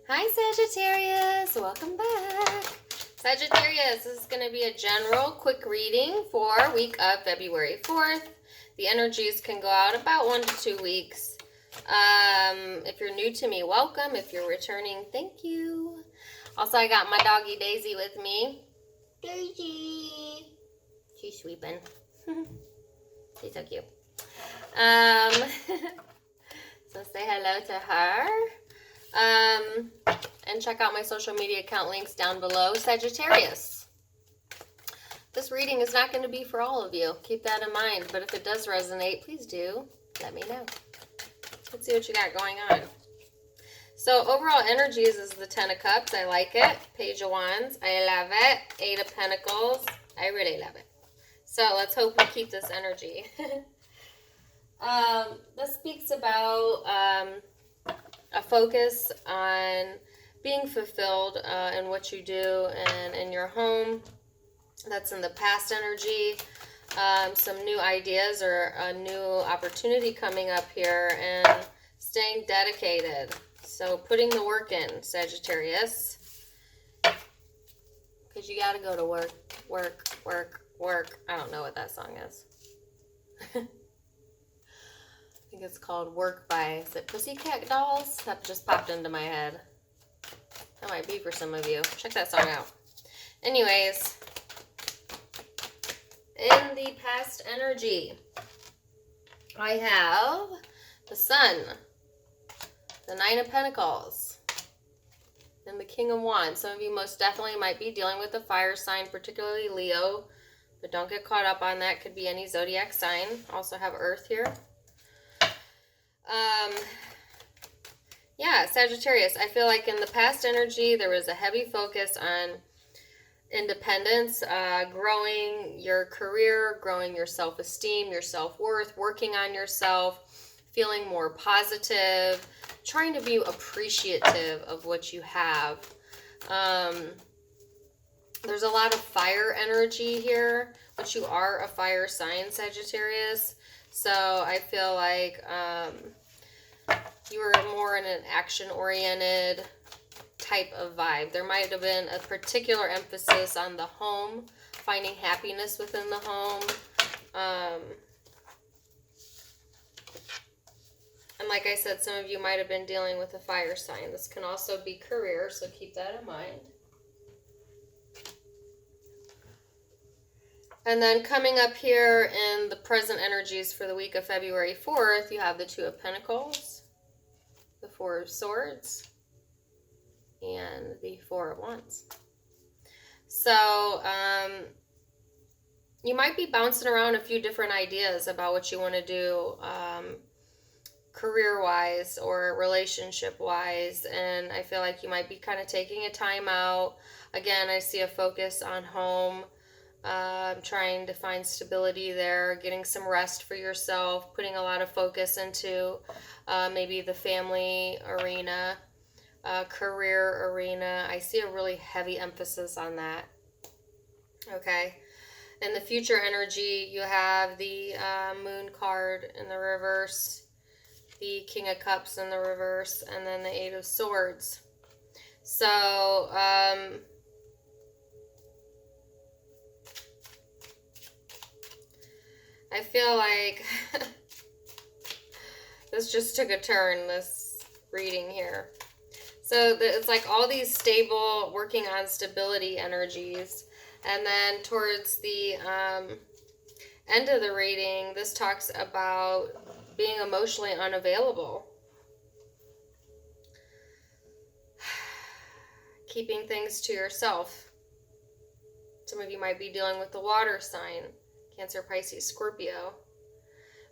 Hi Sagittarius, welcome back. Sagittarius, this is going to be a general quick reading for week of February 4th. The energies can go out about 1 to 2 weeks. If you're new to me, welcome. If you're returning, thank you. Also, I got my doggy Daisy with me. Daisy. She's sweeping. She's so cute. So say hello to her. And check out my social media account links down below. Sagittarius. This reading is not going to be for all of you. Keep that in mind. But if it does resonate, please do let me know. Let's see what you got going on. So overall energies is the 10 of Cups. I like it. Page of Wands. I love it. 8 of Pentacles. I really love it. So let's hope we keep this energy. This speaks about a focus on being fulfilled in what you do and in your home. That's in the past energy. Some new ideas or a new opportunity coming up here, and staying dedicated. So putting the work in, Sagittarius. Because you got to go to work, work, work, work. I don't know what that song is. I think it's called Work by, is it Pussycat Dolls? That just popped into my head. That might be for some of you. Check that song out. Anyways, in the past energy, I have the Sun, the 9 of Pentacles, and the King of Wands. Some of you most definitely might be dealing with a fire sign, particularly Leo, but don't get caught up on that. Could be any zodiac sign. Also have Earth here. Yeah, Sagittarius, I feel like in the past energy, there was a heavy focus on independence, growing your career, growing your self-esteem, your self-worth, working on yourself, feeling more positive, trying to be appreciative of what you have. There's a lot of fire energy here, but you are a fire sign, Sagittarius. So I feel like you were more in an action-oriented type of vibe. There might have been a particular emphasis on the home, finding happiness within the home. And like I said, some of you might have been dealing with a fire sign. This can also be career, so keep that in mind. And then coming up here in the present energies for the week of February 4th, you have the 2 of Pentacles, the 4 of Swords, and the 4 of Wands. So you might be bouncing around a few different ideas about what you want to do career-wise or relationship-wise, and I feel like you might be kind of taking a time out. Again, I see a focus on home. Trying to find stability there, getting some rest for yourself, putting a lot of focus into maybe the family arena, career arena. I see a really heavy emphasis on that. Okay. In the future energy, you have the Moon card in the reverse, the King of Cups in the reverse, and then the 8 of Swords. So, I feel like this just took a turn, this reading here. So it's like all these stable, working on stability energies. And then towards the end of the reading, this talks about being emotionally unavailable. Keeping things to yourself. Some of you might be dealing with the water sign. Cancer, Pisces, Scorpio.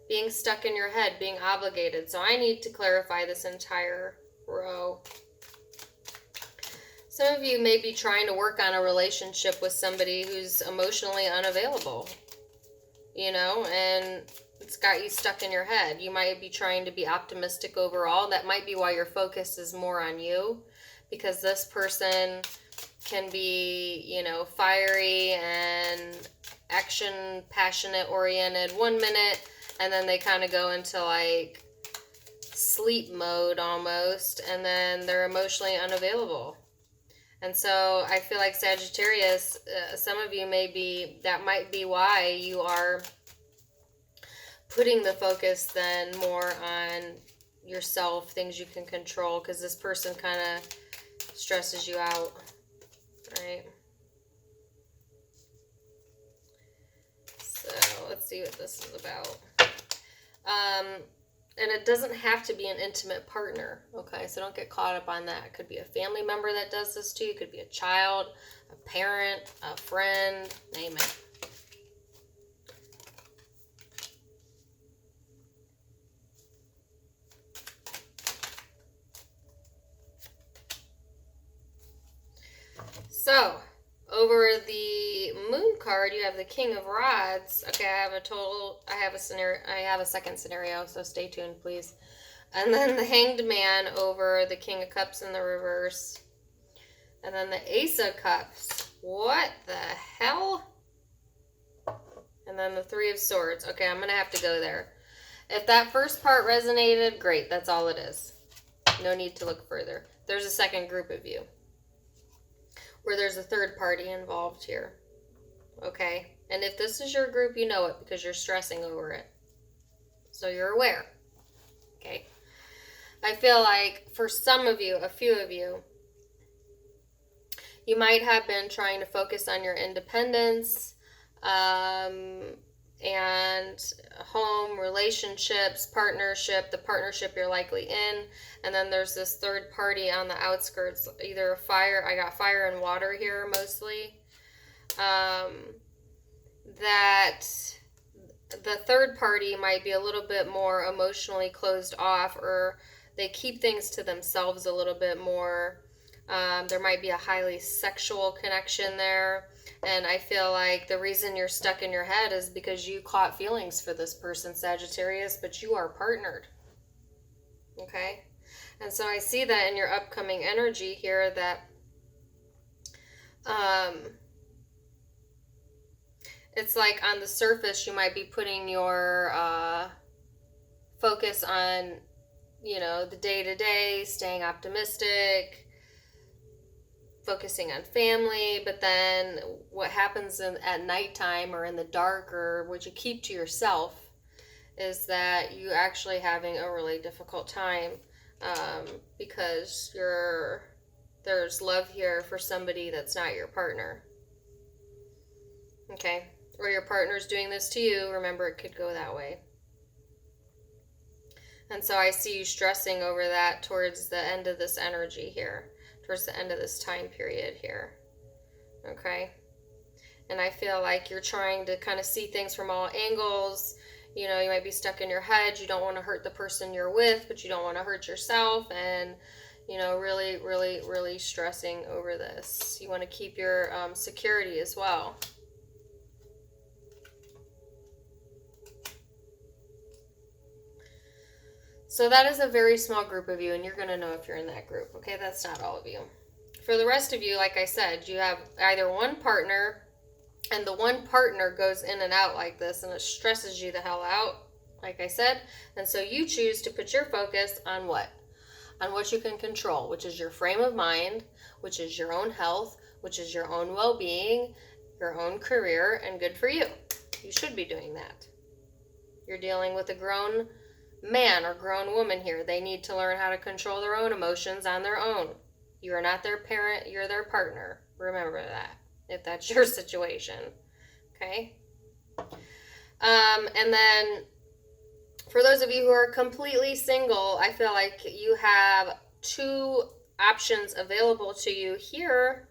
Being stuck in your head, being obligated. So I need to clarify this entire row. Some of you may be trying to work on a relationship with somebody who's emotionally unavailable, you know, and it's got you stuck in your head. You might be trying to be optimistic overall. That might be why your focus is more on you, because this person can be, you know, fiery and action, passionate oriented 1 minute, and then they kind of go into like sleep mode almost, and then they're emotionally unavailable. And so I feel like Sagittarius, some of you that might be why you are putting the focus then more on yourself, things you can control, because this person kind of stresses you out, right? So let's see what this is about. And it doesn't have to be an intimate partner, okay? So don't get caught up on that. It could be a family member that does this to you. It could be a child, a parent, a friend, name it. So, over the moon card, you have the King of Rods. Okay, I have a second scenario, so stay tuned, please. And then the Hanged Man over the King of Cups in the reverse. And then the Ace of Cups. What the hell? And then the Three of Swords. Okay, I'm going to have to go there. If that first part resonated, great. That's all it is. No need to look further. There's a second group of you, where there's a third party involved here. Okay? And if this is your group, you know it because you're stressing over it. So you're aware. Okay? I feel like for some of you, a few of you, you might have been trying to focus on your independence, and home, relationships, partnership, the partnership you're likely in, and then there's this third party on the outskirts, either fire, I got fire and water here mostly, that the third party might be a little bit more emotionally closed off, or they keep things to themselves a little bit more. There might be a highly sexual connection there. And I feel like the reason you're stuck in your head is because you caught feelings for this person, Sagittarius, but you are partnered. Okay? And so I see that in your upcoming energy here that it's like on the surface you might be putting your focus on, the day-to-day, staying optimistic, focusing on family, but then what happens at nighttime or in the dark, or what you keep to yourself, is that you actually having a really difficult time, because there's love here for somebody that's not your partner. Okay? Or your partner's doing this to you. Remember, it could go that way. And so I see you stressing over that towards the end of this energy here, towards the end of this time period here. Okay? And I feel like you're trying to kind of see things from all angles. You might be stuck in your head. You don't want to hurt the person you're with, but you don't want to hurt yourself. And, really, really, really stressing over this. You want to keep your security as well. So that is a very small group of you, and you're going to know if you're in that group. Okay, that's not all of you. For the rest of you, like I said, you have either one partner, and the one partner goes in and out like this, and it stresses you the hell out, like I said. And so you choose to put your focus on what? On what you can control, which is your frame of mind, which is your own health, which is your own well-being, your own career, and good for you. You should be doing that. You're dealing with a grown man or grown woman here. They need to learn how to control their own emotions on their own. You are not their parent, you're their partner. Remember that, if that's your situation. Okay? And then for those of you who are completely single, I feel like you have two options available to you here.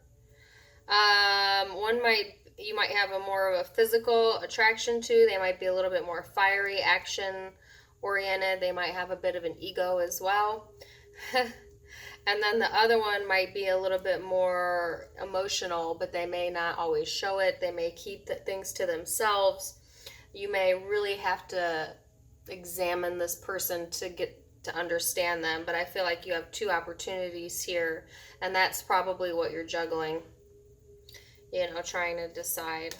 You might have a more of a physical attraction to. They might be a little bit more fiery, action oriented. They might have a bit of an ego as well. And then the other one might be a little bit more emotional, but they may not always show it. They may keep things to themselves. You may really have to examine this person to get to understand them, but I feel like you have two opportunities here, and that's probably what you're juggling, trying to decide.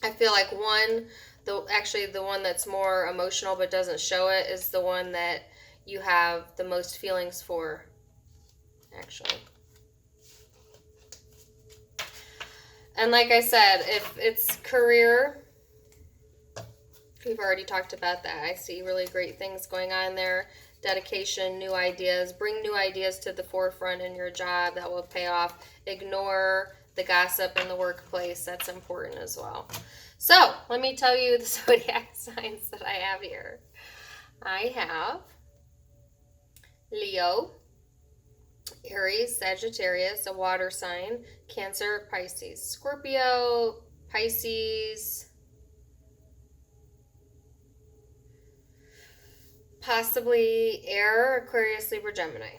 I feel like the one that's more emotional but doesn't show it is the one that you have the most feelings for, actually. And like I said, if it's career, we've already talked about that. I see really great things going on there. Dedication, new ideas. Bring new ideas to the forefront in your job. That will pay off. Ignore the gossip in the workplace. That's important as well. So, let me tell you the zodiac signs that I have here. I have Leo, Aries, Sagittarius, a water sign, Cancer, Pisces, Scorpio, Pisces, possibly Air, Aquarius, Libra, Gemini.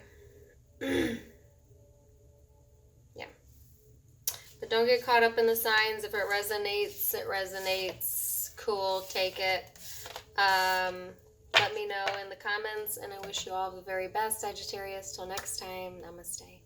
Yeah. But don't get caught up in the signs. If it resonates, it resonates. Cool, take it. Let me know in the comments, and I wish you all the very best, Sagittarius. Till next time, namaste.